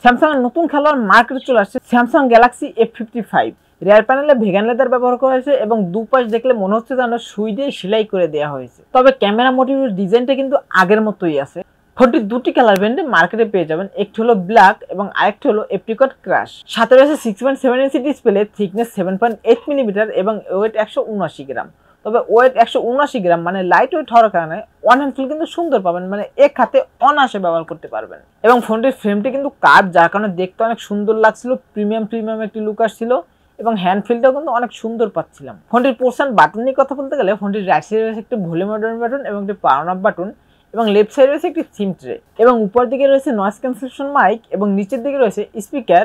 Samsung এর নতুন খেলোয়াড় মার্কেটে চলে আসছে স্যামসাং গ্যালাক্সি F55। রিয়ার প্যানেলে ভেগান লেদার ব্যবহার করা হয়েছে এবং দুপাশ দেখলে মনে হচ্ছে যেন সুই দিয়ে সেলাই করে দেওয়া হয়েছে। তবে ক্যামেরা মোটিভের ডিজাইনটা কিন্তু আগের মতোই আছে। ফোনটি দুটি কালার ভ্যারিয়েন্টে মার্কেটে পেয়ে যাবেন, একটি হলো ব্ল্যাক এবং আরেকটি হলো এপ্রিকট ক্রাশ। সাথে রয়েছে 6.7 ইঞ্চি ডিসপ্লে, থিকনেস 7.8 মিলিমিটার এবং ওয়েট 179 গ্রাম। তবে ওয়েট 179 গ্রাম মানে লাইট ওয়েট হওয়ার কারণে ওয়ান হ্যান্ড ফিল কিন্তু সুন্দর পাবেন, মানে এক হাতে অনায়াসে ব্যবহার করতে পারবেন। এবং ফোনটির ফ্রেমটি কিন্তু কাট, যার কারণে দেখতে অনেক সুন্দর লাগছিল, প্রিমিয়াম একটি লুক আসছিল এবং হ্যান্ড ফিলটাও কিন্তু অনেক সুন্দর পাচ্ছিলাম। ফোনটির পোর্শন বাটন নিয়ে কথা বলতে গেলে ফোনটির রাইট সাইডে রয়েছে একটি ভলিউম বাটন এবং একটি পাওয়ার অফ বাটন এবং লেফট সাইডে রয়েছে একটি সিম ট্রে এবং উপর দিকে রয়েছে নয়েজ ক্যান্সেলেশন মাইক এবং নিচের দিকে রয়েছে speaker,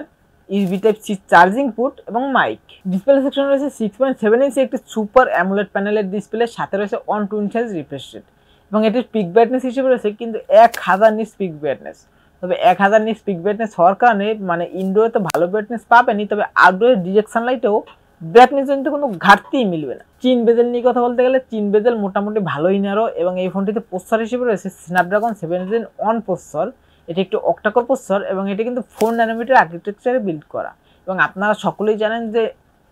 USB type C charging port এবং মাইক। ডিসপ্লে সেকশনে রয়েছে 6.7 ইঞ্চি একটি সুপার অ্যামোলেড প্যানেলের ডিসপ্লে, সাথে রয়েছে 120 হার্জ রিফ্রেশ রেট এবং এটির পিক ব্রাইটনেস হিসেবে রয়েছে কিন্তু 1000 নিটস পিক ব্রাইটনেস। তবে 1000 নিটস পিক ব্রাইটনেস হওয়ার কারণে মানে ইনডোরে তো ভালো ব্রাইটনেস পাবেনই, তবে আউটডোরে ডিরেক্ট সানলাইটেও ব্রাইটনেস জনিত কোনো ঘাটতিই মিলবে না। চিন বেজেল নিয়ে কথা বলতে গেলে চিন বেজেল মোটামুটি ভালোই নারো এবং এই ফোনটিতে প্রসেসর হিসেবে রয়েছে স্ন্যাপড্রাগন 7 জেন 1 প্রসেসর। এটি একটি অক্টাকোর প্রসেসর এবং এটি কিন্তু 4 ন্যানোমিটার আর্কিটেকচারে বিল্ড করা এবং আপনারা সকলেই জানেন যে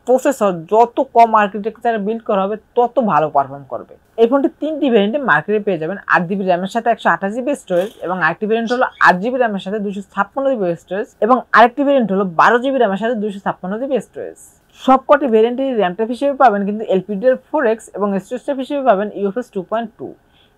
প্রসেসর যত কম আর্কিটেকচারে বিল্ড করা হবে তত ভালো পারফর্ম করবে। এই ফোনটি 3টি ভ্যারিয়েন্টে মার্কেটে পেয়ে যাবেন, 8GB র্যামের সাথে 128GB স্টোরেজ এবং আরেকটি ভ্যারিয়েন্ট হলো 8GB র্যামের সাথে 256GB স্টোরেজ এবং আরেকটি ভ্যারিয়েন্ট হলো 12GB র্যামের সাথে 256GB স্টোরেজ। সবকটি ভ্যারিয়েন্টের র্যাম টাইপ হিসেবে পাবেন কিন্তু LPDDR4X এবং স্টোরেজ টাইপ হিসেবে পাবেন UFS 2.2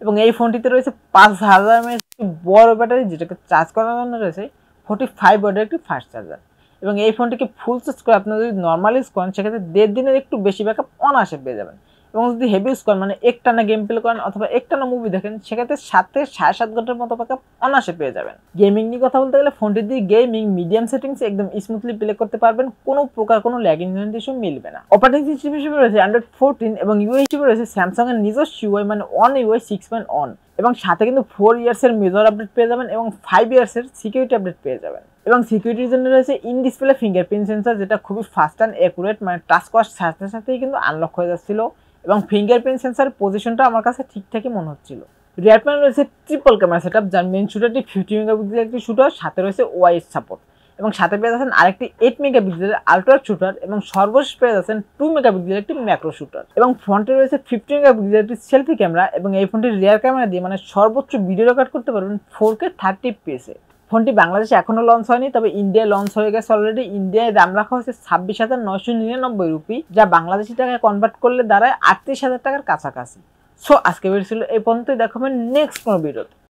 এবং এই ফোনটিতে রয়েছে 5000 mAh একটি বড় ব্যাটারি, যেটাকে চার্জ করার জন্য রয়েছে 45 ওয়াটের একটি ফাস্ট চার্জার এবং এই ফোনটিকে ফুল চার্জ করে আপনারা যদি নর্মাল ইউজ করেন সেক্ষেত্রে 1.5 দিনের একটু বেশি ব্যাকআপ অনায়াসে পেয়ে যাবেন এবং যদি হেভি ইউজ করেন মানে একটানা গেম প্লে করেন অথবা একটানা মুভি দেখেন সেক্ষেত্রে 7 থেকে 7.5 ঘন্টার মতো ব্যাকআপ অনায়াসে পেয়ে যাবেন। গেমিং নিয়ে কথা বলতে গেলে ফোনটি দিয়ে গেমিং মিডিয়াম সেটিংসে একদম স্মুথলি প্লে করতে পারবেন, কোনো প্রকার কোনো ল্যাগিং ইস্যু মিলবে না। অপারেটিং সিস্টেম হিসেবে রয়েছে Android 14 এবং ইউআই হিসেবে রয়েছে স্যামসাং এর নিজস্ব ইউআই মানে One UI 6.1 এবং সাথে কিন্তু 4 ইয়ার্সের মেজর আপডেট পেয়ে যাবেন এবং 5 ইয়ার্সের সিকিউরিটি আপডেট পেয়ে যাবেন এবং সিকিউরিটির জন্য রয়েছে ইন ডিসপ্লে ফিঙ্গারপ্রিন্ট সেন্সর, যেটা খুবই ফাস্ট অ্যান্ড অ্যাকুরেট, মানে টাচ করার সাথে সাথেই কিন্তু আনলক হয়ে যাচ্ছিল এবং ফিঙ্গারপ্রিন্ট সেন্সরের পজিশনটা আমার কাছে ঠিকঠাকই মনে হচ্ছিল। রিয়ার প্যানেল রয়েছে ট্রিপল ক্যামেরা সেটআপ, যার মেইন শুটারটি 50 মেগাপিক্সেলের একটি শুটার, সাথে রয়েছে ওআইএস সাপোর্ট এবং সাথে পেয়ে যাচ্ছেন আরেকটি 8 মেগাপিক্সেলের আলট্রা শুটার এবং সর্বশেষ পেয়ে যাচ্ছেন 2 মেগাপিক্সেলের একটি ম্যাক্রো শুটার এবং ফ্রন্টে রয়েছে 50 মেগাপিক্সেলের একটি সেলফি ক্যামেরা এবং এই ফোনটির রিয়ার ক্যামেরা দিয়ে মানে সর্বোচ্চ ভিডিও রেকর্ড করতে পারবেন 4K 30fps এ। ফোনটি বাংলাদেশে এখনো লঞ্চ হয়নি, তবে ইন্ডিয়ায় লঞ্চ হয়ে গেছে অলরেডি। ইন্ডিয়ায় দাম রাখা হয়েছে 26,999 রুপি, যা বাংলাদেশি টাকায় কনভার্ট করলে দাঁড়ায় 38,000 টাকার কাছাকাছি। সো আজকে ভিডিও ছিল এই পর্যন্তই, দেখাবেন নেক্সট কোনো ভিডিওতে।